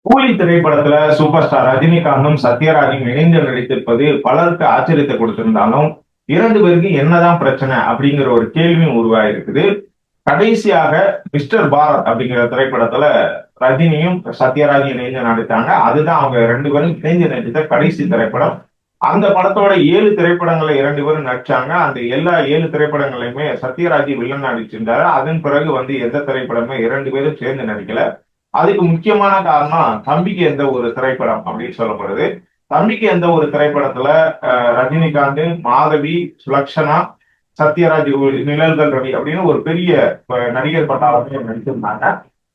கூலி திரைப்படத்துல super star ரஜினிகாந்தும் சத்யராஜும் இணைந்து நடித்திருப்பது பலருக்கு ஆச்சரியத்தை கொடுத்திருந்தாலும் இரண்டு பேருக்கு என்னதான் பிரச்சனை அப்படிங்கிற ஒரு கேள்வியும் உருவாயிருக்குது. கடைசியாக மிஸ்டர் பாரத் அப்படிங்கிற திரைப்படத்துல ரஜினியும் சத்யராஜும் இணைந்து நடித்தாங்க. அதுதான் அவங்க ரெண்டு பேரும் இணைந்து நடித்த கடைசி திரைப்படம். அந்த படத்தோட 7 திரைப்படங்களை இரண்டு பேரும் நடிச்சாங்க. அந்த எல்லா 7 திரைப்படங்களையுமே சத்யராஜ் வில்லன் நடிச்சிருந்தாரு. அதன் பிறகு எந்த திரைப்படமே இரண்டு பேரும் சேர்ந்து நடிக்கல. அதுக்கு முக்கியமான காரணம் தம்பிக்கு எந்த ஒரு திரைப்படம் அப்படின்னு சொல்லப்படுது. தம்பிக்கு எந்த ஒரு திரைப்படத்துல ரஜினிகாந்த், மாதவி, சுலக்ஷனா, சத்யராஜ், நிழல்கள் ரவி அப்படின்னு ஒரு பெரிய நடிகர் பட்டாளமே நடிச்சிருந்தாங்க.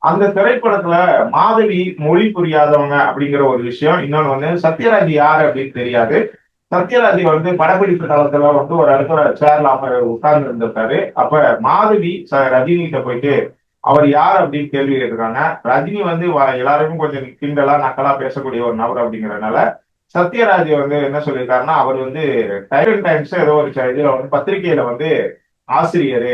அந்த திரைப்படத்துல மாதவி மொழி புரியாதவங்க அப்படிங்கிற ஒரு விஷயம். இன்னொன்னு சத்யராஜ் யாரு அப்படின்னு தெரியாது. சத்யராஜ் படப்பிடிப்பு தளத்துல ஒரு இடத்துல சேர்ல உட்கார்ந்து இருந்திருக்காரு. அப்ப மாதவி ரஜினி கிட்ட போயிட்டு அவர் யார் அப்படின்னு கேள்வி கேட்டிருக்காங்க. ரஜினி எல்லாருக்கும் கொஞ்சம் கிண்டலா நக்கலா பேசக்கூடிய ஒரு நபர் அப்படிங்கறதுனால சத்யராஜ் என்ன சொல்லியிருக்காருன்னா, அவர் டைரன் டைம்ஸ் ஏதோ ஒரு இதுல பத்திரிகையில ஆசிரியர்,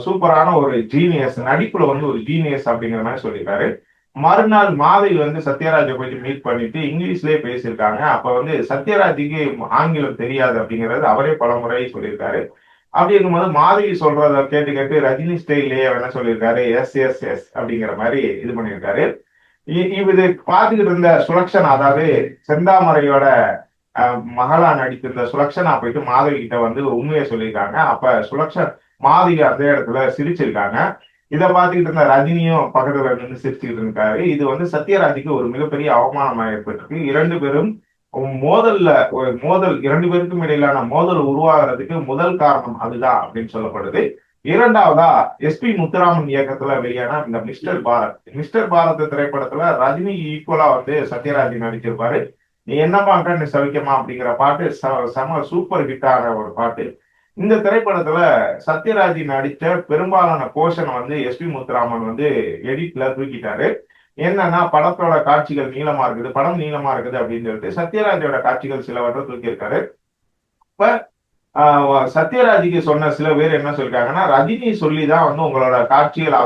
சூப்பரான ஒரு ஜீனியஸ், நடிப்புல ஒரு ஜீனியஸ் அப்படிங்கிற மாதிரி சொல்லியிருக்காரு. மறுநாள் மாதவி சத்யராஜை போயிட்டு மீட் பண்ணிட்டு இங்கிலீஷ்லயே பேசியிருக்காங்க. அப்ப சத்யராஜுக்கு ஆங்கிலம் தெரியாது அப்படிங்கறது அவரே பல முறை சொல்லியிருக்காரு. அப்படி இருக்கும்போது மாதவி சொல்றத கேட்டு கேட்டு ரஜினி ஸ்டைல்லயே என்ன சொல்லியிருக்காரு, எஸ் எஸ் எஸ் அப்படிங்கிற மாதிரி இது பண்ணியிருக்காரு. இது பார்த்துக்கிட்டு இருந்த சுலக்ஷனா, அதாவது செந்தாமரையோட மகளா நடித்திருந்த சுலக்ஷனா போயிட்டு மாதவி கிட்ட உண்மையை சொல்லியிருக்காங்க. அப்ப மாதவி அந்த இடத்துல சிரிச்சிருக்காங்க. இதை பார்த்துக்கிட்டு இருந்த ரஜினியும் பக்கத்துல நின்று சிரிச்சுக்கிட்டு இருக்காரு. இது சத்யராஜுக்கு ஒரு மிகப்பெரிய அவமானமா ஏற்பட்டிருக்கு. இரண்டு பேரும் மோதல் இரண்டு பேருக்கும் இடையிலான மோதல் உருவாகிறதுக்கு முதல் காரணம் அதுதான் அப்படின்னு சொல்லப்படுது. இரண்டாவதா எஸ்பி முத்துராமன் இயக்கத்துல வெளியான இந்த மிஸ்டர் பாரத் திரைப்படத்துல ரஜினி ஈக்குவலா சத்யராஜ் நடிச்சிருப்பாரு. நீ என்ன பாக்க நீ சவிக்கமா அப்படிங்கிற பாட்டு செம சூப்பர் ஹிட்டான ஒரு பாட்டு. இந்த திரைப்படத்துல சத்யராஜ் நடித்த பெரும்பாலான போர்ஷன் எஸ்பி முத்துராமன் எடிட்ல தூக்கிட்டாரு. என்னன்னா படத்தோட காட்சிகள் நீளமா இருக்குது, படம் நீளமா இருக்குது அப்படின்னு சொல்லிட்டு சத்யராஜோட காட்சிகள் சிலவற்றை தூக்கியிருக்காரு. இப்ப சத்யராஜுக்கு சொன்ன சில பேர் என்ன சொல்லிருக்காங்கன்னா, ரஜினி சொல்லிதான் உங்களோட காட்சிகள்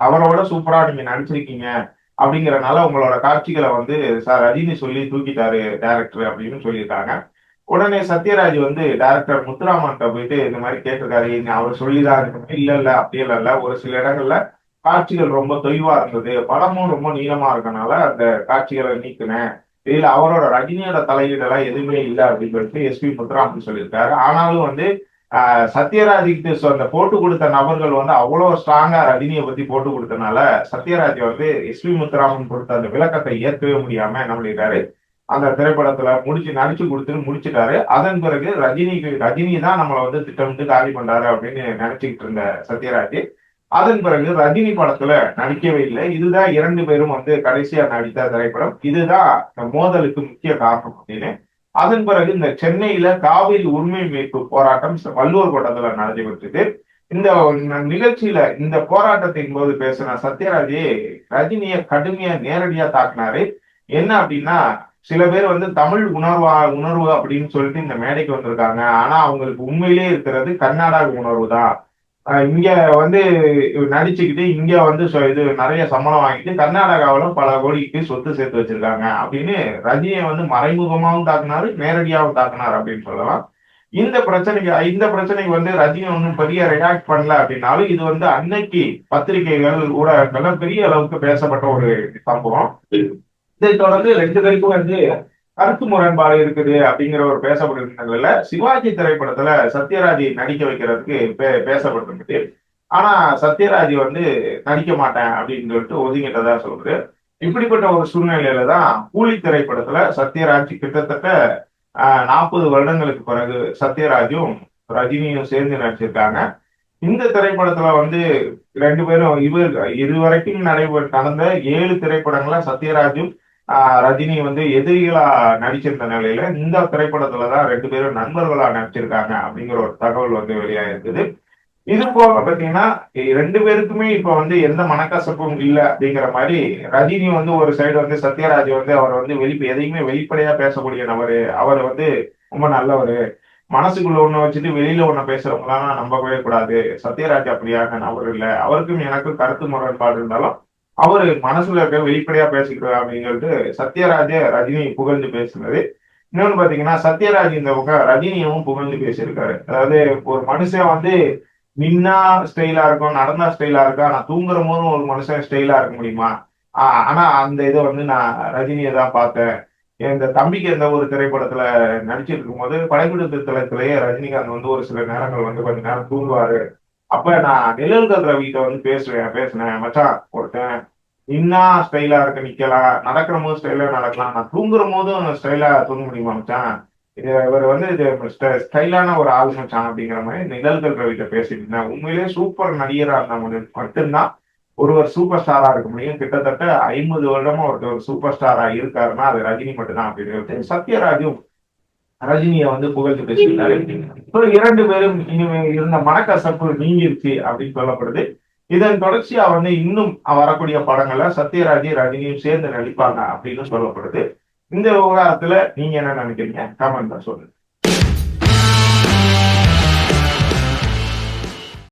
அவரோட சூப்பரா நீங்க நடிச்சிருக்கீங்க அப்படிங்கறதுனால உங்களோட காட்சிகளை சார் ரஜினி சொல்லி தூக்கிட்டாரு டைரக்டர் அப்படின்னு சொல்லியிருக்காங்க. உடனே சத்யராஜ் டைரக்டர் முத்துராமன்கிட்ட போயிட்டு இந்த மாதிரி கேட்டிருக்காரு. அவர் சொல்லிதான் இருக்கு. இல்ல அப்படியே இல்ல, ஒரு சில இடங்கள்ல காட்சிகள் ரொம்ப தொய்வா இருந்தது, படமும் ரொம்ப நீளமா இருக்கனால அந்த காட்சிகளை நீக்கினேன். இதுல அவரோட ரஜினியோட தலையீடெல்லாம் எதுவுமே இல்லை அப்படின்னு சொல்லிட்டு எஸ்பி முத்துராமன் சொல்லியிருக்காரு. ஆனாலும் சத்யராஜுக்கு அந்த போட்டு கொடுத்த நபர்கள் அவ்வளவு ஸ்ட்ராங்கா ரஜினியை பத்தி போட்டு கொடுத்தனால சத்யராஜ் எஸ்பி முத்துராமன் கொடுத்த அந்த விளக்கத்தை ஏற்கவே முடியாம என்ன பண்ணிட்டாரு, அந்த திரைப்படத்துல நடிச்சு கொடுத்துட்டு முடிச்சுட்டாரு. அதன் பிறகு ரஜினி தான் நம்மளை திட்டமிட்டு காலி பண்றாரு அப்படின்னு நினைச்சுக்கிட்டு இருந்த சத்யராஜ் அதன் பிறகு ரஜினி படத்துல நடிக்கவே இல்லை. இதுதான் இரண்டு பேரும் கடைசியா நடித்த திரைப்படம். இதுதான் மோதலுக்கு முக்கிய காரணம் அப்படின்னு. அதன் பிறகு இந்த சென்னையில காவிரி உரிமை மீட்பு போராட்டம் வள்ளுவர் கோட்டத்துல நடைபெற்றது. இந்த நிகழ்ச்சியில இந்த போராட்டத்தின் போது பேசின சத்யராஜ் ரஜினிய கடுமையா நேரடியா தாக்குனாரு. என்ன அப்படின்னா, சில பேர் தமிழ் உணர்வு அப்படின்னு சொல்லிட்டு இந்த மேடைக்கு வந்திருக்காங்க. ஆனா அவங்களுக்கு உண்மையிலே இருக்கிறது கர்நாடக உணர்வு தான். இங்க நடிச்சுக்கிட்டு இங்க இது நிறைய சம்பளம் வாங்கிட்டு கர்நாடகாவில பல கோடிக்கு சொத்து சேர்த்து வச்சிருக்காங்க அப்படின்னு ரஜினியை மறைமுகமாகவும் தாக்குனாரு, நேரடியாகவும் தாக்குனாரு அப்படின்னு சொல்லலாம். இந்த பிரச்சனைக்கு ரஜினி ஒன்றும் பெரிய ரியாக்ட் பண்ணல அப்படின்னாலும் இது அன்னைக்கு பத்திரிகைகள் ஊடகங்கள்ல பெரிய அளவுக்கு பேசப்பட்ட ஒரு சம்பவம். இதை தொடர்ந்து ரெண்டு பேருக்கும் கருத்து முரண்பாடு இருக்குது அப்படிங்கிற ஒரு பேசப்பட்டிருந்ததுல சிவாஜி திரைப்படத்துல சத்யராஜ் நடிக்க வைக்கிறதுக்கு பேசப்பட்டிருந்தது. ஆனா சத்யராஜ் நடிக்க மாட்டேன் அப்படின்னு சொல்லிட்டு ஒதுங்கிட்டதா சொல்றது. இப்படிப்பட்ட ஒரு சூழ்நிலையில தான் கூலி திரைப்படத்துல சத்யராஜ் கிட்டத்தட்ட 40 வருடங்களுக்கு பிறகு சத்யராஜும் ரஜினியும் சேர்ந்து நடிச்சிருக்காங்க. இந்த திரைப்படத்துல ரெண்டு பேரும் இதுவரைக்கும் நடந்த 7 திரைப்படங்கள சத்யராஜும் ரஜினி எதிரிகளா நடிச்சிருந்த நிலையில இந்த திரைப்படத்துலதான் ரெண்டு பேரும் நண்பர்களா நடிச்சிருக்காங்க அப்படிங்கிற ஒரு தகவல் வெளியாயிருக்குது. இது போக பாத்தீங்கன்னா ரெண்டு பேருக்குமே இப்ப எந்த மனக்கசப்பும் இல்லை அப்படிங்கிற மாதிரி ரஜினி ஒரு சைடு சத்யராஜ் அவர் எதையுமே வெளிப்படையா பேசக்கூடிய நபரு, அவர் ரொம்ப நல்லவரு, மனசுக்குள்ள ஒண்ணு வச்சுட்டு வெளியில ஒண்ணு பேசுறவங்களாம் நம்பவே கூடாது, சத்யராஜ் அப்படியாக நபர் இல்லை, அவருக்கும் எனக்கும் கருத்து முரண்பாடு இருந்தாலும் அவரு மனசுல இருக்க வெளிப்படையா பேசிக்கிறார் அப்படின்னு சொல்லிட்டு சத்யராஜ ரஜினி புகழ்ந்து பேசுனது. இன்னொன்னு பாத்தீங்கன்னா சத்யராஜ் இந்த பக்கம் ரஜினியும் புகழ்ந்து பேசியிருக்காரு. அதாவது ஒரு மனுஷன் வந்து நின்னா ஸ்டைலா இருக்கும், நடந்தா ஸ்டைலா இருக்கா, நான் தூங்குற போதும் ஒரு மனுஷன் ஸ்டைலா இருக்க முடியுமா? ஆனா அந்த இதை வந்து நான் ரஜினியை தான் பார்த்தேன். இந்த தம்பிக்கு எந்த ஒரு திரைப்படத்துல நடிச்சிட்டு இருக்கும்போது படைப்பிடிப்பு தளத்திலேயே ரஜினிகாந்த் வந்து ஒரு சில நேரங்கள் வந்து கொஞ்ச நேரம் தூங்குவாரு. அப்ப நான் நிழல்கள் ரவிகிட்ட வந்து பேசினேன் மச்சான், ஒருத்தன் நின்னா ஸ்டைலா இருக்க நிக்கலாம், நடக்கிற போது ஸ்டைலா நடக்கலாம், நான் தூங்குற போதும் ஸ்டைலா தூங்க முடியுமா மச்சான்? இவர் வந்து இது ஸ்டைலான ஒரு ஆள் மச்சான் அப்படிங்கிற மாதிரி நிழல்கள் ரவிகிட்ட பேசிட்டு இருந்தேன். உண்மையிலேயே சூப்பர் நடிகரா இருந்தா மட்டும்தான் ஒருவர் சூப்பர் ஸ்டாரா இருக்க முடியும். கிட்டத்தட்ட 50 வருடமா ஒருத்தர் சூப்பர் ஸ்டாரா இருக்காருன்னா அது ரஜினி மட்டும்தான் அப்படின்னு சொல்லிட்டு சத்யராஜும் ரஜினியை வந்து புகழ்ந்து பேசியிருந்தாரு. இப்போ 2 பேரும் இனிமே இருந்த மனக்கசப்பு நீங்கிருச்சு அப்படின்னு சொல்லப்படுது. இதன் தொடர்ச்சியா வந்து இன்னும் வரக்கூடிய படங்கள்ல சத்யராஜ் ரஜினியும் சேர்ந்து நடிப்பாங்க அப்படின்னு சொல்லப்படுது. இந்த விவகாரத்துல நீங்க என்ன நினைக்கிறீங்க? கமெண்ட்ல சொல்லுங்க.